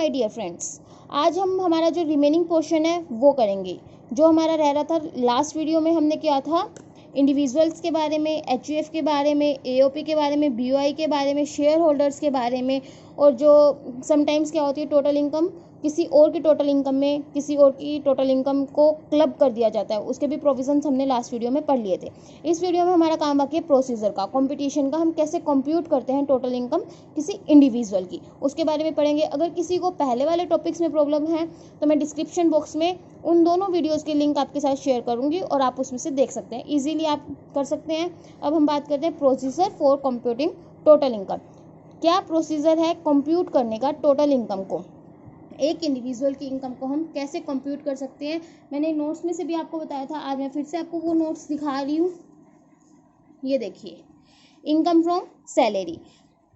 My dear friends, आज हम हमारा जो रिमेनिंग पोर्शन है वो करेंगे। जो हमारा रह रहा था लास्ट वीडियो में, हमने किया था इंडिविजुअल्स के बारे में, एचयूएफ के बारे में, एओपी के बारे में, बीओआई के बारे में, शेयर होल्डर्स के बारे में, और जो समटाइम्स क्या होती है टोटल इनकम किसी और की टोटल इनकम में किसी और की टोटल इनकम को क्लब कर दिया जाता है, उसके भी प्रोविजंस हमने लास्ट वीडियो में पढ़ लिए थे। इस वीडियो में हमारा काम बाकी है प्रोसीजर का, कंपटीशन का, हम कैसे कंप्यूट करते हैं टोटल इनकम किसी इंडिविजुअल की, उसके बारे में पढ़ेंगे। अगर किसी को पहले वाले टॉपिक्स में प्रॉब्लम है तो मैं डिस्क्रिप्शन बॉक्स में उन दोनों वीडियोज़ के लिंक आपके साथ शेयर करूँगी और आप उसमें से देख सकते हैं, ईजिली आप कर सकते हैं। अब हम बात करते हैं procedure for computing total income. क्या प्रोसीजर है कंप्यूट करने का टोटल इनकम को, एक इंडिविजुअल की इनकम को हम कैसे कंप्यूट कर सकते हैं। मैंने नोट्स में से भी आपको बताया था, आज मैं फिर से आपको वो नोट्स दिखा रही हूँ। ये देखिए, इनकम फ्रॉम सैलरी,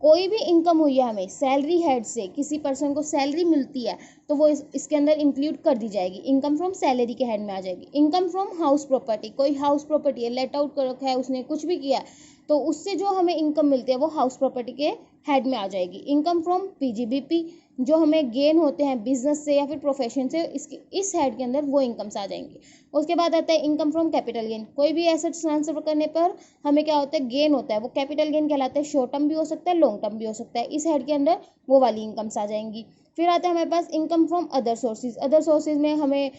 कोई भी इनकम हुई है हमें सैलरी हेड से, किसी पर्सन को सैलरी मिलती है तो वो इसके अंदर इंक्लूड कर दी जाएगी, इनकम फ्रॉम सैलरी के हेड में आ जाएगी। इनकम फ्रॉम हाउस प्रॉपर्टी, कोई हाउस प्रॉपर्टी है, लेट आउट कर रखा है उसने, कुछ भी किया तो उससे जो हमें इनकम मिलती है वो हाउस प्रॉपर्टी के हेड में आ जाएगी। इनकम फ्रॉम पीजीबीपी, जो हमें गेन होते हैं बिजनेस से या फिर प्रोफेशन से, इस हेड के अंदर वो इनकम्स आ जाएंगी। उसके बाद आता है इनकम फ्रॉम कैपिटल गेन, कोई भी एसेट ट्रांसफर करने पर हमें क्या होता है गेन होता है, वो कैपिटल गेन कहलाता है। शॉर्ट टर्म भी हो सकता है, लॉन्ग टर्म भी हो सकता है, इस हेड के अंदर वो वाली इनकम्स आ जाएंगी। फिर आता है हमारे पास income from other sources. Other sources में हमें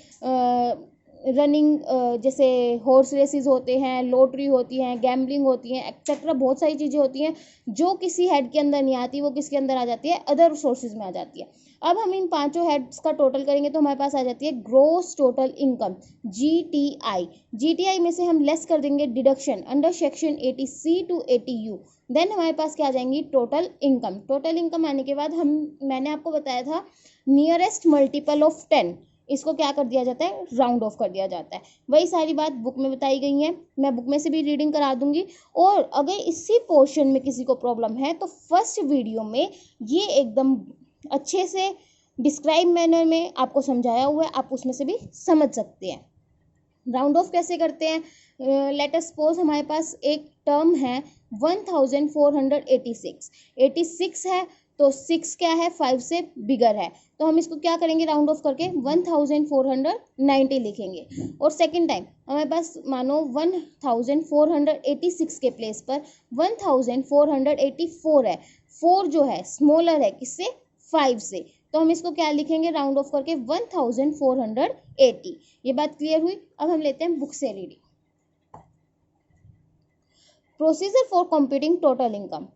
रनिंग, जैसे हॉर्स रेसेस होते हैं, लॉटरी होती हैं, गैम्बलिंग होती हैं, एक्सेट्रा बहुत सारी चीज़ें होती हैं जो किसी हेड के अंदर नहीं आती, वो किसके अंदर आ जाती है, अदर सोर्सेज में आ जाती है। अब हम इन पांचों हेड्स का टोटल करेंगे तो हमारे पास आ जाती है gross total income, GTI. GTI में से हम लेस कर देंगे deduction under section 80C to 80U, then हमारे पास क्या आ जाएंगी टोटल इनकम। टोटल इनकम आने के बाद मैंने आपको बताया था नियरेस्ट मल्टीपल ऑफ 10, इसको क्या कर दिया जाता है, राउंड ऑफ कर दिया जाता है। वही सारी बात बुक में बताई गई है, मैं बुक में से भी रीडिंग करा दूंगी। और अगर इसी पोर्शन में किसी को प्रॉब्लम है तो फर्स्ट वीडियो में ये एकदम अच्छे से डिस्क्राइब मैनर में आपको समझाया हुआ है, आप उसमें से भी समझ सकते हैं। राउंड ऑफ कैसे करते हैं, लेट अस सपोज हमारे पास एक टर्म है 1486, 86 है तो 6 क्या है, 5 से बिगर है, तो हम इसको क्या करेंगे राउंड ऑफ करके 1490 लिखेंगे। और सेकंड टाइम हमारे पास मानो 1486 के प्लेस पर 1484 है, 4 जो है स्मॉलर है किससे, 5 से, तो हम इसको क्या लिखेंगे राउंड ऑफ करके 1480। ये बात क्लियर हुई। अब हम लेते हैं बुक से reading. Procedure for computing total income,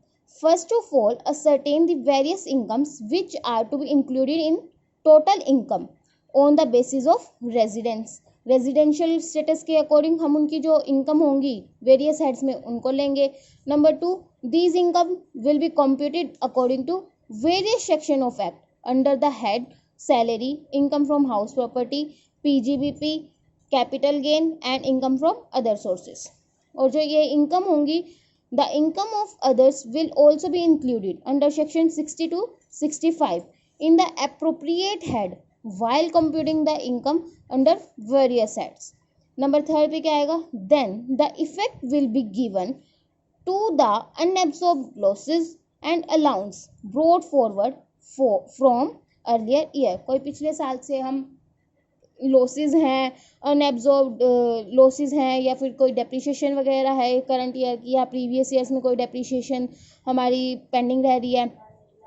first of all ascertain the various incomes which are to be included in total income on the basis of residence। Residential status के अकॉर्डिंग हम उनकी जो इनकम होंगी various heads में उनको लेंगे। Number 2, these income will be computed according to various section of act under the head salary, income from house property, PGBP, capital gain and income from other sources. और जो ये income होंगी, the income of others will also be included under section 60 to 65 in the appropriate head while computing the income under various heads। Number 3 पे क्या आएगा, then the effect will be given to the unabsorbed losses and allowance brought forward from earlier year। कोई पिछले साल से हम losses हैं, unabsorbed losses हैं, या फिर कोई डेप्रिसिएशन वगैरह है करंट ईयर की, या प्रीवियस ईयर्स में कोई डेप्रिसिएशन हमारी पेंडिंग रह रही है,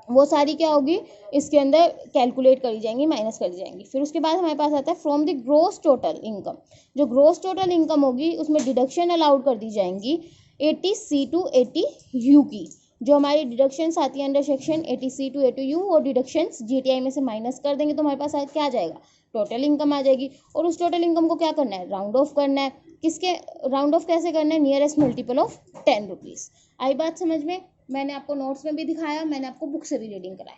वो सारी क्या होगी इसके अंदर कैलकुलेट करी जाएंगी, माइनस करी जाएंगी। फिर उसके बाद हमारे पास आता है from the gross total income. जो ग्रोस टोटल इनकम होगी उसमें डिडक्शन अलाउड कर दी जाएंगी 80C to 80U की। जो हमारी डिडक्शंस आती है under section 80C to 80U, वो डिडक्शंस जीटीआई में से माइनस कर देंगे तो हमारे पास क्या आ जाएगा, टोटल इनकम आ जाएगी। और उस टोटल इनकम को क्या करना है, राउंड ऑफ करना है। किसके राउंड ऑफ कैसे करना है, नियरेस्ट मल्टीपल ऑफ 10 रुपीज़। आई बात समझ में, मैंने आपको नोट्स में भी दिखाया, मैंने आपको बुक से भी रीडिंग कराई।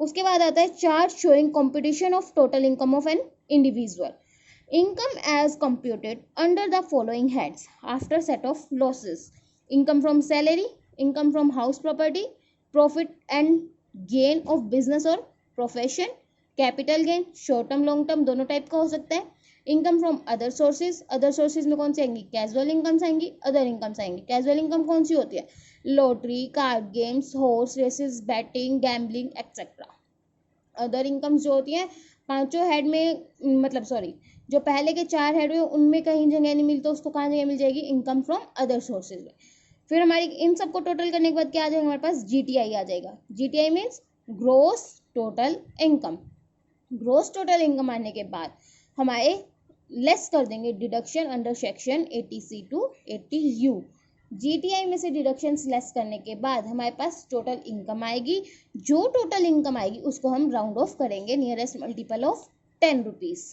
उसके बाद आता है chart showing competition of total income of an individual. Income as computed under the following heads after set off losses, income from salary, income from house property, profit and gain of business और profession, capital gain short term long term दोनों type का हो सकता है। Income from other sources, other sources में कौन सी आएंगी, कैजुअल इनकम्स आएंगी, अदर इनकम्स आएंगी। कैजुअल इनकम कौन सी होती है, lottery, card games, horse races, betting, gambling etcetera. Other incomes जो होती हैं पांचों हेड में, मतलब सॉरी, जो पहले के 4 हेड हुए उनमें कहीं जगह नहीं मिलती, उसको कहाँ जगह मिल जाएगी, इनकम फ्रॉम अदर सोर्सेज में। फिर हमारी इन सबको टोटल करने के बाद क्या आ जाएगा हमारे पास, जीटीआई आ जाएगा। GTI means gross total income. Gross total income आने के बाद हमारे लेस कर देंगे deduction under section 80C to 80U। GTI में से डिडक्शंस लेस करने के बाद हमारे पास टोटल इनकम आएगी। जो टोटल इनकम आएगी उसको हम राउंड ऑफ करेंगे नियरेस्ट मल्टीपल ऑफ 10 रुपीज।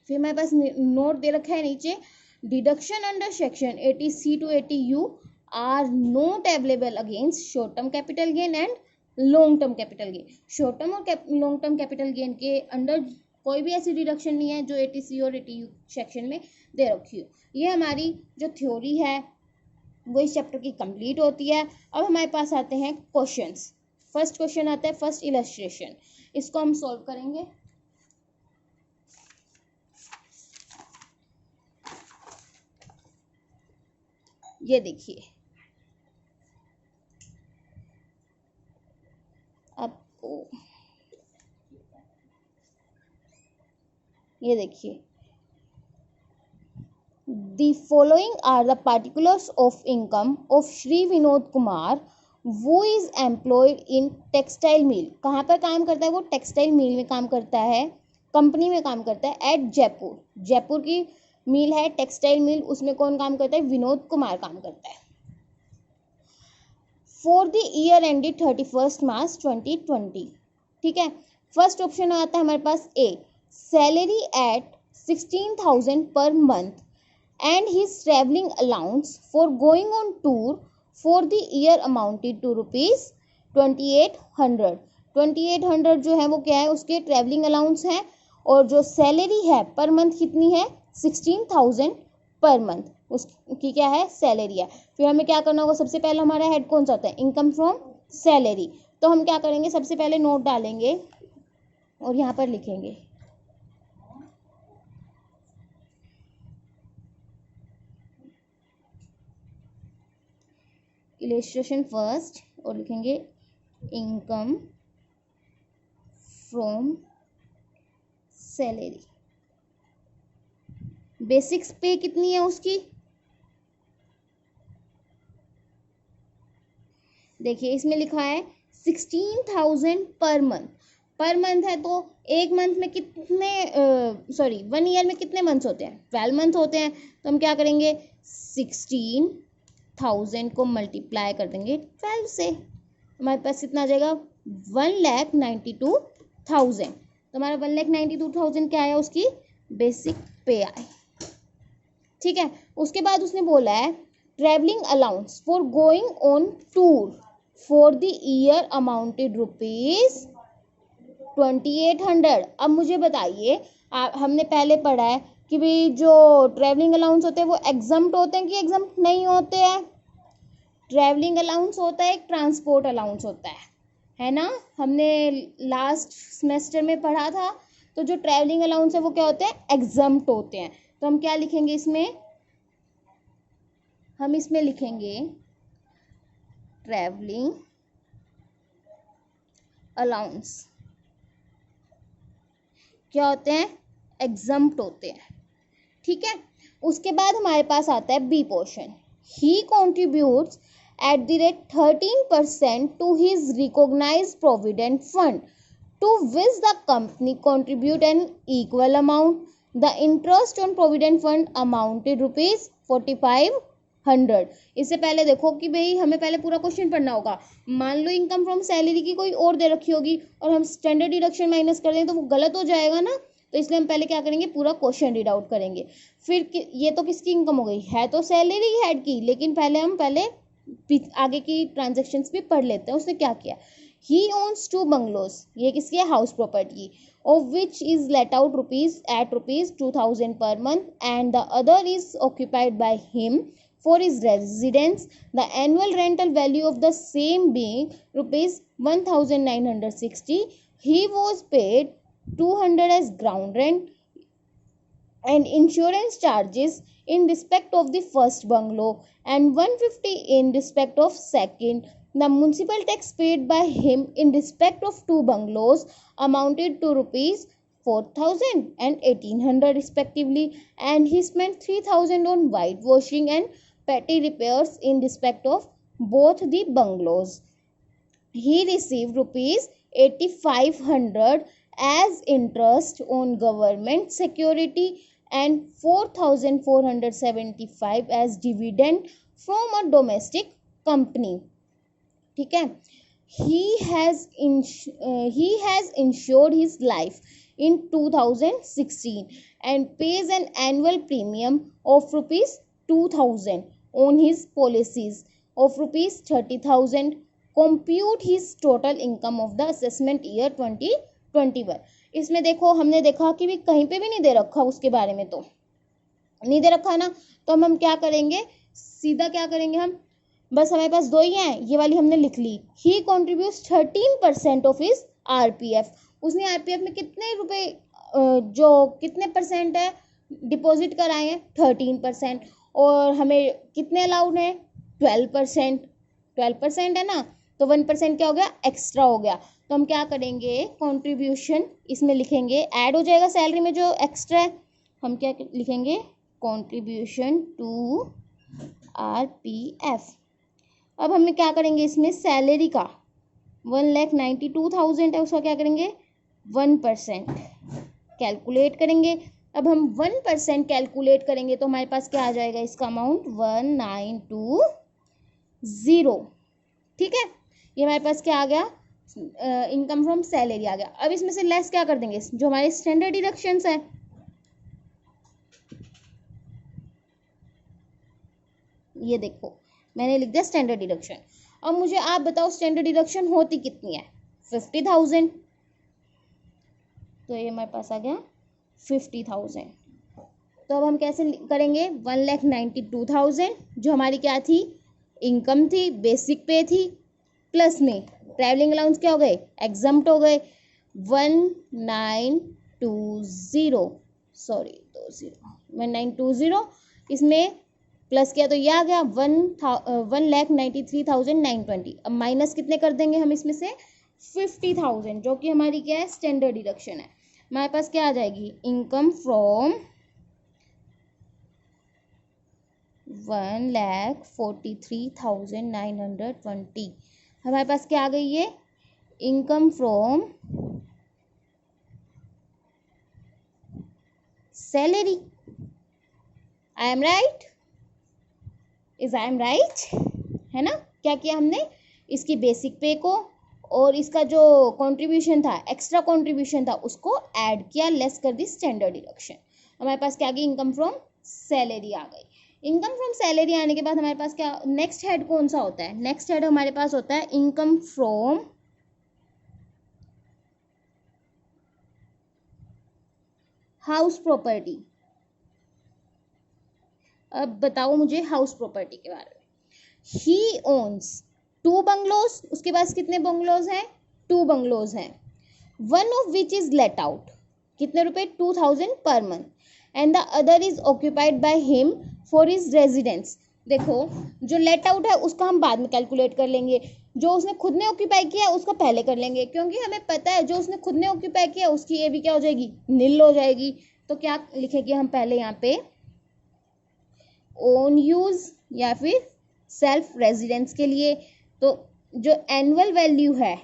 फिर हमारे पास नोट दे रखा है नीचे, deduction under section 80C to 80U are not available against short term capital gain and long term capital gain. Short term और लॉन्ग टर्म कैपिटल गेन के अंडर कोई भी ऐसी डिडक्शन नहीं है जो 80C और 80U सेक्शन में दे रखी हो। ये हमारी जो थ्योरी है वो इस चैप्टर की कंप्लीट होती है। अब हमारे पास आते हैं क्वेश्चंस। फर्स्ट क्वेश्चन आता है, फर्स्ट इलस्ट्रेशन, इसको हम सॉल्व करेंगे। ये देखिए, आपको ये देखिए, The following are the particulars of income of Shri Vinod Kumar, who is employed in textile mill। कहाँ पर काम करता है वो, टेक्सटाइल मिल में काम करता है, कंपनी में काम करता है, एट जयपुर। जयपुर की मिल है टेक्सटाइल मिल, उसमें कौन काम करता है, विनोद कुमार काम करता है। फॉर द ईयर एंडेड 31 मार्च 2020। ठीक है, फर्स्ट ऑप्शन आता है हमारे पास ए, सैलरी एट 16,000 पर month and his travelling allowance for going on tour for the year amounted to rupees 2800। 2800 जो है वो क्या है, उसके ट्रैवलिंग अलाउंस है, और जो सैलरी है पर मंथ कितनी है, 16,000 पर मंथ, उसकी क्या है, सैलरी है। फिर हमें क्या करना होगा, सबसे पहले हमारा हेड कौन सा होता है, इनकम फ्रॉम सैलरी। तो हम क्या करेंगे, सबसे पहले नोट डालेंगे और यहाँ पर लिखेंगे इलस्ट्रेशन फर्स्ट, और लिखेंगे इनकम फ्रॉम सैलरी। बेसिक्स पे कितनी है उसकी, देखिए इसमें लिखा है 16,000 पर मंथ। पर मंथ है तो एक मंथ में कितने, सॉरी 1 ईयर में कितने मंथ्स होते हैं, 12 मंथ होते हैं। तो हम क्या करेंगे, 16,000 को मल्टीप्लाई कर देंगे 12 से, हमारे पास कितना आ जाएगा, 1,92,000। तो हमारा 1,92,000 क्या आया, उसकी बेसिक पे आई। ठीक है, उसके बाद उसने बोला है travelling allowance for going on tour for the year amounted rupees 2,800। अब मुझे बताइए, हमने पहले पढ़ा है कि भाई जो ट्रैवलिंग अलाउंस होते हैं वो एग्जम्प्ट होते हैं कि एग्जम्प्ट नहीं होते हैं। ट्रैवलिंग अलाउंस होता है, एक ट्रांसपोर्ट अलाउंस होता है ना, हमने लास्ट सेमेस्टर में पढ़ा था। तो जो ट्रैवलिंग अलाउंस है वो क्या होते हैं, एग्जम्प्ट होते हैं। तो हम क्या लिखेंगे इसमें, हम इसमें लिखेंगे ट्रैवलिंग अलाउंस क्या होते हैं, एग्जम्प्ट होते हैं। ठीक है, उसके बाद हमारे पास आता है B portion, he contributes at the rate 13% to his recognized provident fund, to which the company contribute an equal amount. The interest on provident fund amounted rupees 4,500। इससे पहले देखो कि भाई हमें पहले पूरा क्वेश्चन पढ़ना होगा। मान लो इनकम फ्रॉम सैलरी की कोई और दे रखी होगी और हम स्टैंडर्ड डिडक्शन माइनस कर दें तो वो गलत हो जाएगा ना, तो इसलिए हम पहले क्या करेंगे, पूरा क्वेश्चन रीड आउट करेंगे। फिर ये तो किसकी इनकम हो गई, है तो सैलरी हेड की, लेकिन हम पहले आगे की ट्रांजेक्शन्स भी पढ़ लेते हैं। उसने क्या किया, ही ओन्स 2 बंगलोज, ये किसकी है, house property, of which is let out rupees 2,000 per month, and the other is occupied by him for his residence, the annual rental value of the same being rupees 1,960। He was paid 200 as ground rent and insurance charges in respect of the first bungalow and 150 in respect of second The municipal tax paid by him in respect of 2 bungalows amounted to rupees 4,000 and 1,800 respectively, and he spent 3,000 on whitewashing and petty repairs in respect of both the bungalows. He received rupees 8,500 as interest on government security and 4,475 as dividend from a domestic company. ठीक है. He has insured his life in 2016 and pays an annual premium of rupees 2,000 on his policies of rupees 30,000. Compute his total income of the assessment year 2021. इसमें देखो हमने देखा कि भी कहीं पे भी नहीं दे रखा, उसके बारे में तो नहीं दे रखा ना, तो हम क्या करेंगे, सीधा क्या करेंगे हम, बस हमारे पास 2 ही हैं, ये वाली हमने लिख ली. ही कॉन्ट्रीब्यूट्स 13% ऑफ हिज आरपीएफ. उसने आरपीएफ में कितने रुपए जो कितने परसेंट है डिपॉजिट कराए हैं, 13%. और हमें कितने अलाउड हैं, 12%. 12% है ना, तो 1% क्या हो गया, एक्स्ट्रा हो गया. तो हम क्या करेंगे, कॉन्ट्रीब्यूशन इसमें लिखेंगे, ऐड हो जाएगा सैलरी में जो एक्स्ट्रा है, हम क्या लिखेंगे, कॉन्ट्रीब्यूशन टू आरपीएफ. अब हमें क्या करेंगे, इसमें सैलरी का 1,92,000 है, उसका क्या करेंगे, 1% कैलकुलेट करेंगे. अब हम 1% कैलकुलेट करेंगे तो हमारे पास क्या आ जाएगा, इसका अमाउंट 1920. ठीक है, ये हमारे पास क्या आ गया, इनकम फ्रॉम सैलरी आ गया. अब इसमें से लेस क्या कर देंगे, जो हमारे स्टैंडर्ड डिडक्शंस है, ये देखो मैंने लिख दिया स्टैंडर्ड डिडक्शन. अब मुझे आप बताओ स्टैंडर्ड डिडक्शन होती कितनी है, 50,000. तो ये हमारे पास आ गया 50,000. तो अब हम कैसे करेंगे, 1,92,000 जो हमारी क्या थी, इनकम थी, बेसिक पे थी, प्लस में ट्रैवलिंग अलाउंस क्या हो गए, एग्जम्प्ट हो गए, 1920 इसमें प्लस किया तो यह आ गया 1,93,920. अब माइनस कितने कर देंगे हम इसमें से, 50,000 जो कि हमारी क्या है, स्टैंडर्ड डिडक्शन है. हमारे पास क्या आ जाएगी, इनकम फ्रॉम 1,43,920. हमारे पास क्या आ गई, ये income from salary. I am right, I am right, है ना. क्या किया हमने, इसकी बेसिक पे को और इसका जो कंट्रीब्यूशन था, एक्स्ट्रा कंट्रीब्यूशन था, उसको ऐड किया, लेस कर दी स्टैंडर्ड डिडक्शन. हमारे पास क्या आ गई, इनकम फ्रॉम सैलरी आ गई. इनकम फ्रॉम सैलरी आने के बाद हमारे पास क्या, नेक्स्ट हेड कौन सा होता है, नेक्स्ट हेड हमारे पास होता है इनकम फ्रॉम हाउस प्रॉपर्टी. अब बताओ मुझे हाउस प्रॉपर्टी के बारे में. ही ओन्स 2 बंगलोज, उसके पास कितने बंगलोज हैं, 2 बंगलोज हैं. One of which is let out, कितने रुपए, 2,000 per month, and the other is occupied by him for his residence. देखो जो लेट आउट है उसका हम बाद में कैलकुलेट कर लेंगे, जो उसने खुद ने ऑक्यूपाई किया उसका पहले कर लेंगे, क्योंकि हमें पता है जो उसने खुद ने ऑक्यूपाई किया उसकी ये भी क्या हो जाएगी, नील हो जाएगी. तो क्या लिखेंगे हम पहले यहाँ पे, ओन यूज या फिर सेल्फ रेजिडेंस के लिए. तो जो एनुअल वैल्यू है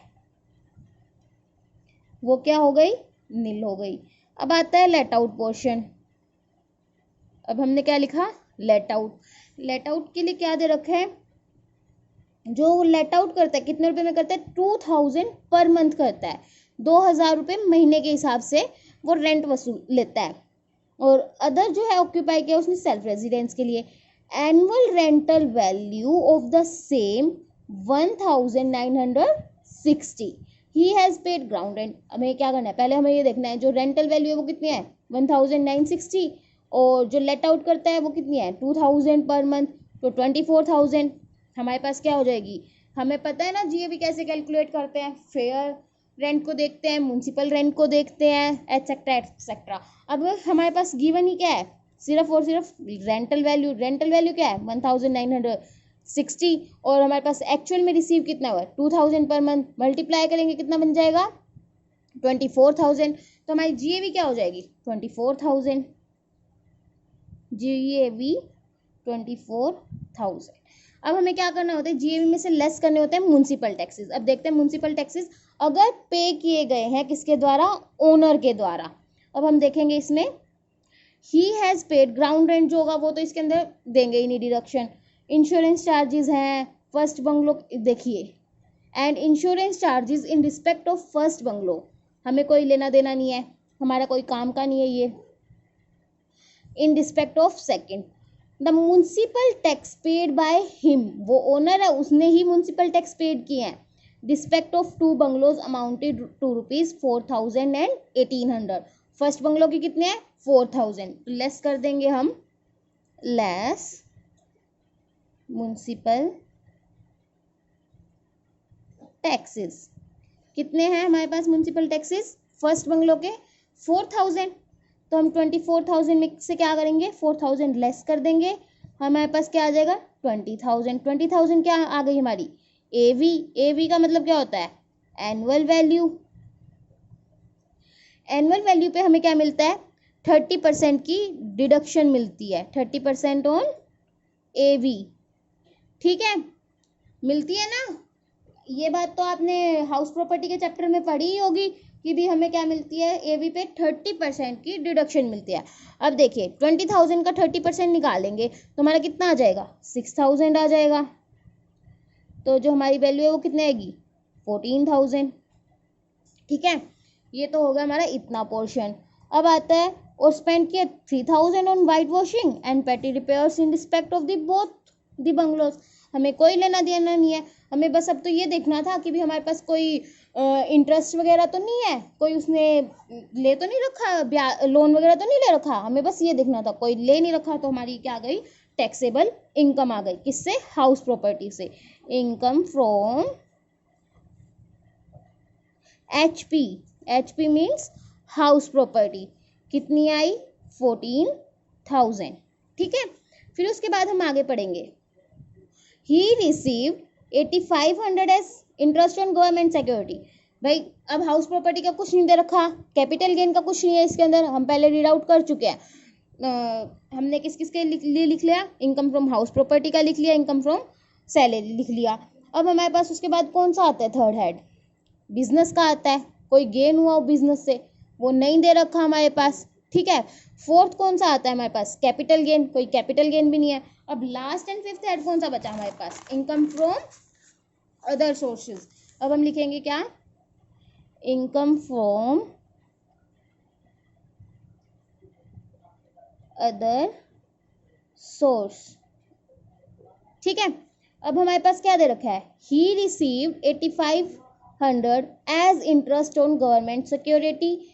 वो क्या हो गई, नील हो गई. अब आता है लेट आउट पोर्शन. अब हमने क्या लिखा, लेट आउट. लेट आउट के लिए क्या दे रखा है, जो लेट आउट करता है कितने रुपए में करता है, 2,000 पर मंथ करता है, 2,000 रुपये महीने के हिसाब से वो रेंट वसूल लेता है. और अदर जो है ऑक्यूपाई किया उसने सेल्फ रेजिडेंस के लिए. Annual rental value of the same 1,960. He has paid ground rent. हमें क्या करना है, पहले हमें ये देखना है जो रेंटल वैल्यू है वो कितनी है, 1,960, और जो लेट आउट करता है वो कितनी है, 2,000 पर मंथ, तो 24,000. हमारे पास क्या हो जाएगी, हमें पता है ना जीएबी कैसे कैलकुलेट करते हैं, फेयर रेंट को देखते हैं, म्यूनसिपल रेंट को देखते हैं, एटसेट्रा एटसेट्रा. अब हमारे पास गिवन ही क्या है, सिर्फ और सिर्फ रेंटल वैल्यू. रेंटल वैल्यू क्या है, 1,960. 60 और हमारे पास एक्चुअल में रिसीव कितना हुआ 2000 पर मंथ, मल्टीप्लाई करेंगे कितना बन जाएगा 24,000। तो हमारी जीएवी क्या हो जाएगी 24,000, जीएवी 24,000। अब हमें क्या करना होता है जीएवी में से लेस करने होते हैं म्युनिसिपल टैक्सेस। अब देखते हैं म्युनिसिपल टैक्सेस अगर पे किए गए हैं किसके द्वारा, ओनर के द्वारा। अब हम देखेंगे इसमें he has paid, ground rent जो होगा वो तो इसके अंदर देंगे ही नहीं डिडक्शन। इंश्योरेंस चार्जेस हैं फर्स्ट बंगलो, देखिए and insurance charges in respect of first bungalow, हमें कोई लेना देना नहीं है, हमारा कोई काम का नहीं है ये। In respect of second, the municipal tax paid by him, वो ओनर है उसने ही म्युनिसिपल टैक्स पेड किए हैं। Respect of 2 bungalows amounted to ₹4,000 and 1,800, first bungalow की कितने हैं 4,000, लेस कर देंगे हम, लेस म्युनिसिपल टैक्सेस। कितने हैं हमारे पास म्युनिसिपल टैक्सेस फर्स्ट बंगलो के 4,000, तो हम 24,000 में से क्या करेंगे 4,000 लेस कर देंगे, हमारे पास क्या आ जाएगा 20,000। 20,000 क्या आ गई हमारी एवी, एवी का मतलब क्या होता है एनुअल वैल्यू। एनुअल वैल्यू पे हमें क्या मिलता है 30% की डिडक्शन मिलती है, 30% ऑन एवी, ठीक है मिलती है ना। ये बात तो आपने हाउस प्रॉपर्टी के चैप्टर में पढ़ी ही होगी कि भी हमें क्या मिलती है एवी पे 30% की डिडक्शन मिलती है। अब देखिए 20,000 का 30% निकालेंगे तो हमारा कितना आ जाएगा 6,000 आ जाएगा, तो जो हमारी वैल्यू है वो कितने आएगी 14,000, ठीक है। ये तो होगा हमारा इतना पोर्शन। अब आता है और स्पेंड किया 3,000 ऑन वाइट वॉशिंग एंड पेटी repairs in respect of the both the bungalows, हमें कोई लेना देना नहीं है, हमें बस अब तो ये देखना था कि भी हमारे पास कोई इंटरेस्ट वगैरह तो नहीं है, कोई उसने ले तो नहीं रखा, लोन वगैरह तो नहीं ले रखा, हमें बस ये देखना था कोई ले नहीं रखा। तो हमारी क्या आ गई टैक्सेबल इनकम आ गई, किससे हाउस प्रॉपर्टी से। Income from HP, HP means house property, कितनी आई 14,000, ठीक है। फिर उसके बाद हम आगे पढ़ेंगे he received 8,500 as interest on government security. भाई अब हाउस प्रॉपर्टी का कुछ नहीं दे रखा, कैपिटल गेन का कुछ नहीं है इसके अंदर, हम पहले रीड आउट कर चुके हैं। हमने किस किस के लिए लिख लिया, इनकम फ्रॉम हाउस प्रॉपर्टी का लिख लिया, इनकम फ्रॉम सैलरी लिख लिया। अब हमारे पास उसके बाद कौन सा आता है थर्ड हेड, बिजनेस का आता है, कोई गेन हुआ बिजनेस से वो नहीं दे रखा हमारे पास, ठीक है। फोर्थ कौन सा आता है हमारे पास कैपिटल गेन, कोई कैपिटल गेन भी नहीं है। अब लास्ट एंड फिफ्थ हेड कौन सा बचा हमारे पास इनकम फ्रॉम अदर सोर्सेज। अब हम लिखेंगे क्या इनकम फ्रॉम अदर सोर्स, ठीक है। अब हमारे पास क्या दे रखा है he received 8,500 as interest on government security,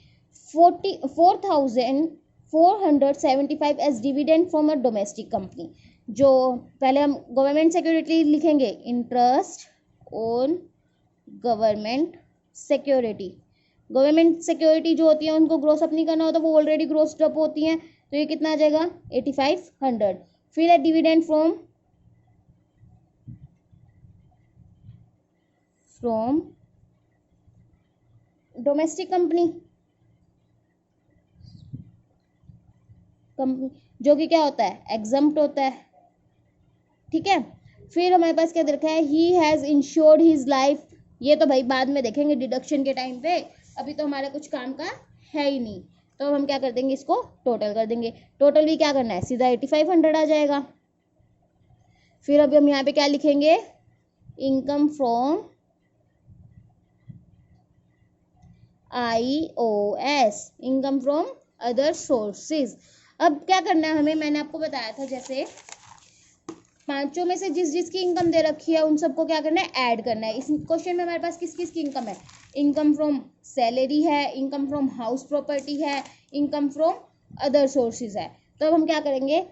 4,475 as dividend from a domestic company. जो पहले हम गवर्नमेंट सिक्योरिटी लिखेंगे interest on government security, government security जो होती है उनको ग्रोस अप नहीं करना होता, वो ऑलरेडी ग्रोस्ड अप होती हैं, तो ये कितना आ जाएगा 8,500। फिर है डिविडेंड फ्रॉम डोमेस्टिक कंपनी, जो कि क्या होता है एग्जम्प्ट होता है, ठीक है। फिर हमारे पास क्या रखा है he has insured his life, ये तो भाई बाद में देखेंगे डिडक्शन के टाइम पे, अभी तो हमारा कुछ काम का है ही नहीं, तो हम क्या कर देंगे इसको टोटल कर देंगे। टोटल भी क्या करना है सीधा 8,500 आ जाएगा। फिर अभी हम यहाँ पे क्या लिखेंगे income from IOS, income from other sources. अब क्या करना है हमें, मैंने आपको बताया था जैसे पांचों में से जिस जिसकी इनकम दे रखी है उन सबको क्या करना है ऐड करना है। इस क्वेश्चन में हमारे पास किस किस की इनकम है, इनकम फ्रॉम सैलरी है, इनकम फ्रॉम हाउस प्रॉपर्टी है, इनकम फ्रॉम अदर सोर्सेज है। तो अब हम क्या करेंगे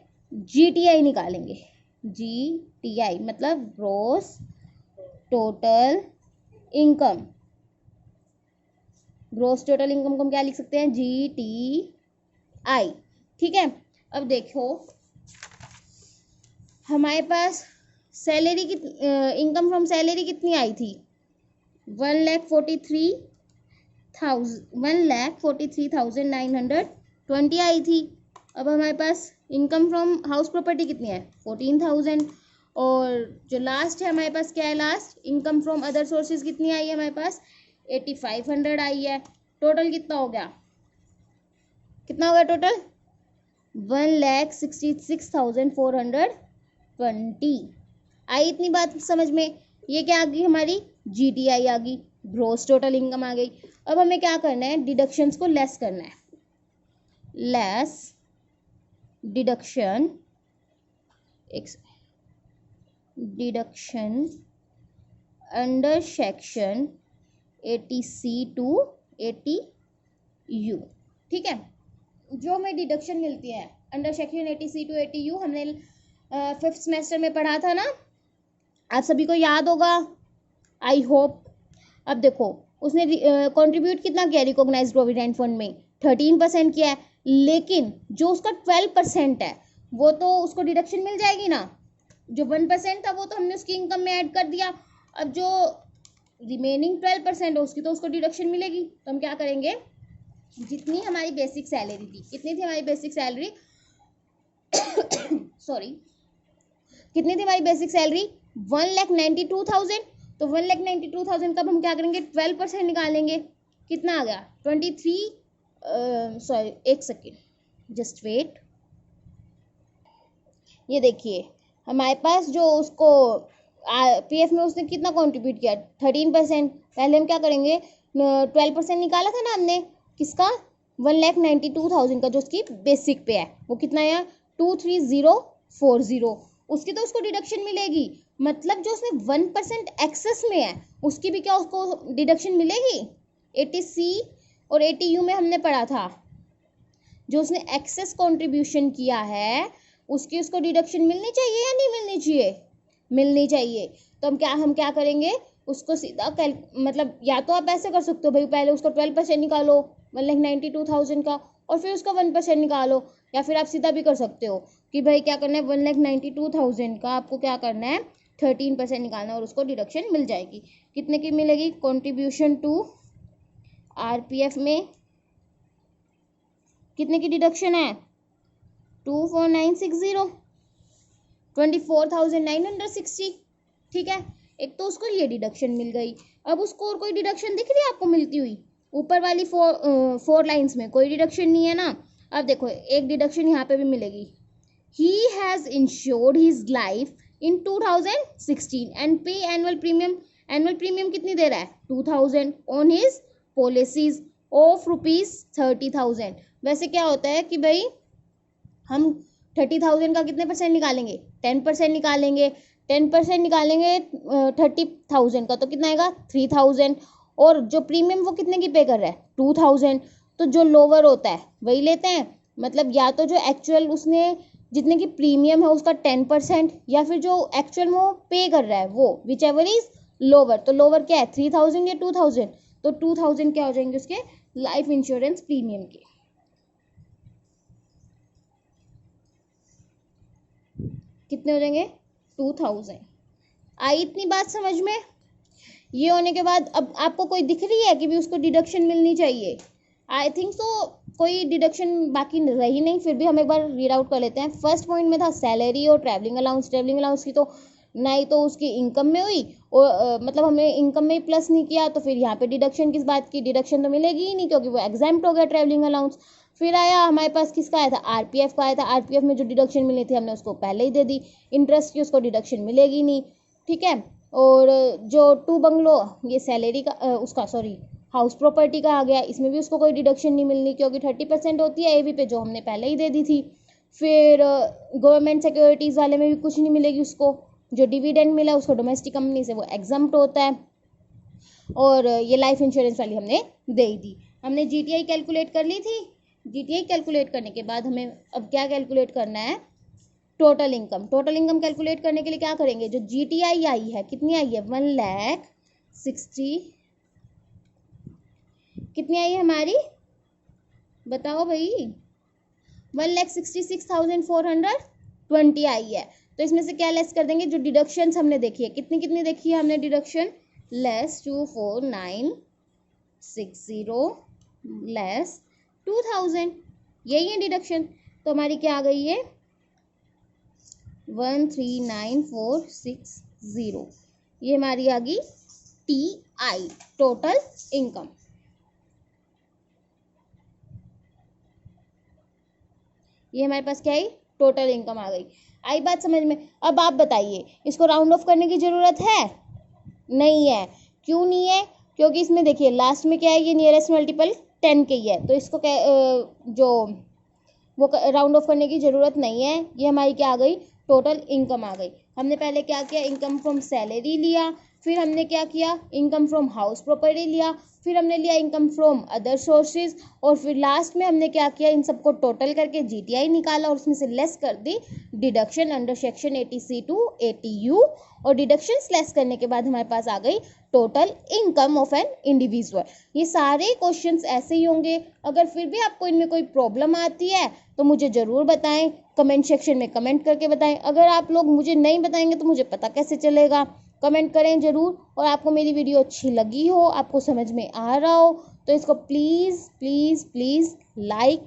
GTI निकालेंगे, GTI मतलब gross total income, gross total income को हम क्या लिख सकते हैं GTI, ठीक है। अब देखो हमारे पास सैलरी की इनकम फ्रॉम सैलरी कितनी आई थी? 1,43,920 आई थी। अब हमारे पास इनकम फ्रॉम हाउस प्रॉपर्टी कितनी है? 14,000। और जो लास्ट है हमारे पास क्या है? Last income from other sources कितनी आई है हमारे पास? 8,500 आई है। टोटल कितना हो गया? कितना हो गया टोटल? 1,66,420। आई इतनी बात समझ में? ये क्या आ गई हमारी? GTI आ गई, ग्रोस टोटल इनकम आ गई। अब हमें क्या करना है? डिडक्शंस को लेस करना है। Less deduction under section 80C to 80U। ठीक है, जो हमें डिडक्शन मिलती है under section 80C to 80U हमने 5th सेमेस्टर में पढ़ा था ना, आप सभी को याद होगा, आई होप। अब देखो उसने कंट्रीब्यूट कितना किया रिकॉग्नाइज्ड प्रोविडेंट फंड में? 13% किया है, लेकिन जो उसका 12% है वो तो उसको डिडक्शन मिल जाएगी ना। जो 1% था वो तो हमने उसकी इनकम में ऐड कर दिया। अब जो रिमेनिंग 12% है उसकी तो उसको डिडक्शन मिलेगी। तो हम क्या करेंगे? जितनी हमारी बेसिक सैलरी थी, कितनी थी हमारी बेसिक सैलरी? सॉरी, कितनी थी हमारी बेसिक सैलरी? 1,92,000। तो 1,92,000 का हम क्या करेंगे? 12% निकालेंगे। कितना आ गया? 23। सॉरी, एक सेकेंड, जस्ट वेट। ये देखिए हमारे पास जो उसको PF में उसने कितना कंट्रीब्यूट किया? 13%। पहले हम क्या करेंगे? 12% निकाला था ना हमने, किसका? 1,92,000 का, जो उसकी बेसिक पे है वो कितना है? 23040। उसकी तो उसको डिडक्शन मिलेगी। मतलब जो उसमें 1% एक्सेस में है उसकी भी क्या उसको डिडक्शन मिलेगी? 80C और 80U में हमने पढ़ा था, जो उसने एक्सेस कंट्रीब्यूशन किया है उसकी उसको डिडक्शन मिलनी चाहिए या नहीं मिलनी चाहिए? मिलनी चाहिए। तो हम क्या करेंगे? उसको सीधा मतलब या तो आप ऐसे कर सकते हो भाई, पहले उसको 12% निकालो 1,92,000 का, और फिर उसका 1% निकालो। या फिर आप सीधा भी कर सकते हो कि भाई क्या करना है? 1,92,000 का आपको क्या करना है? 13% निकालना और उसको डिडक्शन मिल जाएगी। कितने की मिलेगी? कंट्रीब्यूशन टू RPF में कितने की डिडक्शन है? 24,960, 24,960। ठीक है, एक तो उसको ये डिडक्शन मिल गई। अब उसको और कोई डिडक्शन दिख रही है आपको मिलती हुई? ऊपर वाली 4 लाइन्स में कोई डिडक्शन नहीं है ना। अब देखो एक डिडक्शन यहाँ पे भी मिलेगी। He has insured his life in 2016 and pay annual premium. Annual premium कितनी दे रहा है? 2,000 on his policies of ₹30,000। वैसे क्या होता है कि भाई हम 30,000 का कितने परसेंट निकालेंगे? 10% निकालेंगे। 10% निकालेंगे 30,000 का तो कितना आएगा? 3,000। और जो प्रीमियम वो कितने की पे कर रहा है? 2,000। तो जो लोअर होता है वही लेते हैं। मतलब या तो जो एक्चुअल उसने जितने की प्रीमियम है उसका 10%, या फिर जो एक्चुअल में वो पे कर रहा है वो, विच एवर इज लोअर। तो लोअर क्या है? 3,000 या 2,000? तो 2,000 क्या हो जाएंगे उसके? लाइफ इंश्योरेंस प्रीमियम के। कितने हो जाएंगे? 2,000। आई इतनी बात समझ में? ये होने के बाद अब आपको कोई दिख रही है कि भी उसको डिडक्शन मिलनी चाहिए? आई थिंक सो कोई डिडक्शन बाकी रही नहीं। फिर भी हम एक बार रीड आउट कर लेते हैं। फर्स्ट पॉइंट में था सैलरी और ट्रैवलिंग अलाउंस। ट्रैवलिंग अलाउंस की तो ना ही तो उसकी इनकम में हुई, और मतलब हमने इनकम में प्लस नहीं किया, तो फिर यहाँ पे डिडक्शन किस बात की? डिडक्शन तो मिलेगी ही नहीं क्योंकि वो एग्जाम्प्ट हो गया ट्रैवलिंग अलाउंस। फिर आया हमारे पास किसका आया था? RPF का आया था। RPF में जो डिडक्शन मिली थी हमने उसको पहले ही दे दी। इंटरेस्ट की उसको डिडक्शन मिलेगी नहीं। ठीक है, और जो 2 बंगलो ये सैलरी का उसका सॉरी हाउस प्रॉपर्टी का आ गया, इसमें भी उसको कोई डिडक्शन नहीं मिलनी क्योंकि 30% होती है AV पे, जो हमने पहले ही दे दी थी। फिर गवर्नमेंट सिक्योरिटीज़ वाले में भी कुछ नहीं मिलेगी उसको। जो डिविडेंड मिला उसको डोमेस्टिक कंपनी से वो एग्जम्प्ट होता है। और ये लाइफ इंश्योरेंस वाली हमने दे दी। हमने GTI कैलकुलेट कर ली थी। GTI कैलकुलेट करने के बाद हमें अब क्या कैलकुलेट करना है? Total income. Total income calculate करने के लिए क्या करेंगे? जो GTI आई है कितनी आई है? 1,60,000। कितनी आई है हमारी? बताओ भाई। 1,66,420 आई है। तो इसमें से क्या लेस कर देंगे, जो डिडक्शंस हमने देखी है, कितनी कितनी देखी है हमने डिडक्शन, लेस 24,960 लेस 2,000, यही है डिडक्शन। तो हमारी क्या आ गई है 139460, ये हमारी आ गई TI, टोटल इनकम। ये हमारे पास क्या आई, टोटल इनकम आ गई। आई बात समझ में। अब आप बताइए, इसको राउंड ऑफ करने की जरूरत है, नहीं है। क्यों नहीं है, क्योंकि इसमें देखिए लास्ट में क्या है, ये नियरेस्ट मल्टीपल 10 के ही है, तो इसको जो वो राउंड ऑफ करने की ज़रूरत नहीं है। ये हमारी क्या आ गई, टोटल इनकम आ गई। हमने पहले क्या किया, इनकम फ्रॉम सैलरी लिया, फिर हमने क्या किया, इनकम फ्रॉम हाउस प्रॉपर्टी लिया, फिर हमने लिया इनकम फ्रॉम अदर सोर्सेज, और फिर लास्ट में हमने क्या किया, इन सबको टोटल करके GTI निकाला और उसमें से लेस कर दी deduction under section 80C to 80U, और डिडक्शंस लेस करने के बाद हमारे पास आ गई total income of an individual. ये सारे क्वेश्चंस ऐसे ही होंगे। अगर फिर भी आपको इनमें कोई प्रॉब्लम आती है तो मुझे ज़रूर बताएं, कमेंट सेक्शन में कमेंट करके बताएं। अगर आप लोग मुझे नहीं बताएंगे तो मुझे पता कैसे चलेगा, कमेंट करें ज़रूर। और आपको मेरी वीडियो अच्छी लगी हो, आपको समझ में आ रहा हो, तो इसको please please please like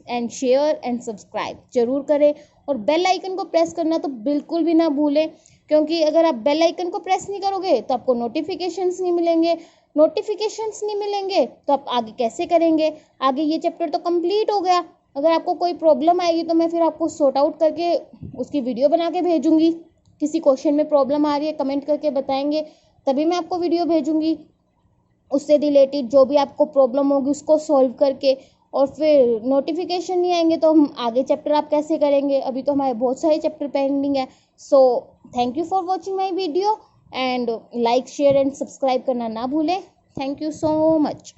and share and subscribe जरूर करें, और बेल आइकन को प्रेस करना तो बिल्कुल भी ना भूलें, क्योंकि अगर आप बेल आइकन को प्रेस नहीं करोगे तो आपको नोटिफिकेशंस नहीं मिलेंगे, नोटिफिकेशंस नहीं मिलेंगे तो आप आगे कैसे करेंगे। आगे ये चैप्टर तो कंप्लीट हो गया, अगर आपको कोई प्रॉब्लम आएगी तो मैं फिर आपको सॉर्ट आउट करके उसकी वीडियो बना के भेजूंगी। किसी क्वेश्चन में प्रॉब्लम आ रही है, कमेंट करके बताएंगे, तभी मैं आपको वीडियो भेजूंगी उससे रिलेटेड। जो भी आपको प्रॉब्लम होगी उसको सॉल्व करके, और फिर नोटिफिकेशन नहीं आएंगे तो हम आगे चैप्टर आप कैसे करेंगे। अभी तो हमारे बहुत सारे चैप्टर पेंडिंग है। So thank you for watching my video, and like share and subscribe करना ना भूलें। Thank you so much.